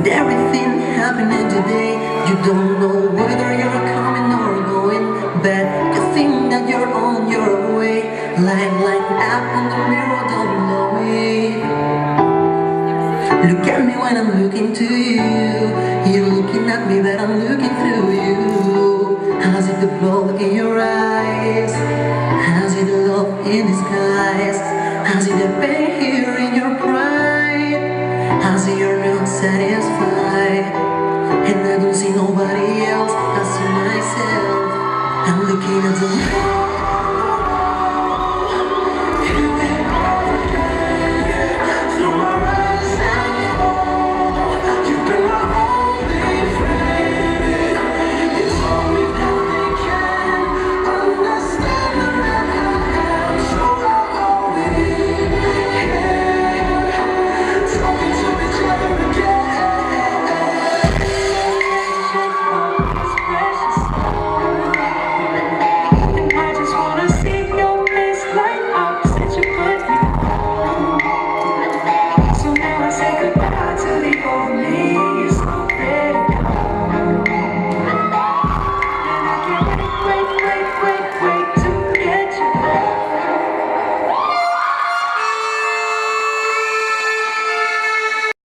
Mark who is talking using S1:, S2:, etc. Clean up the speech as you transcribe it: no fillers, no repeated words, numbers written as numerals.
S1: With everything happening today, you don't know whether you're coming or going back. You think that you're on your way, like up on the mirror, don't know it. Look at me when I'm looking to you. You're looking at me, but I'm looking through you. I see the glow in your eyes, I see the love in disguise, I see the pain here in your pride, I see your new satisfaction.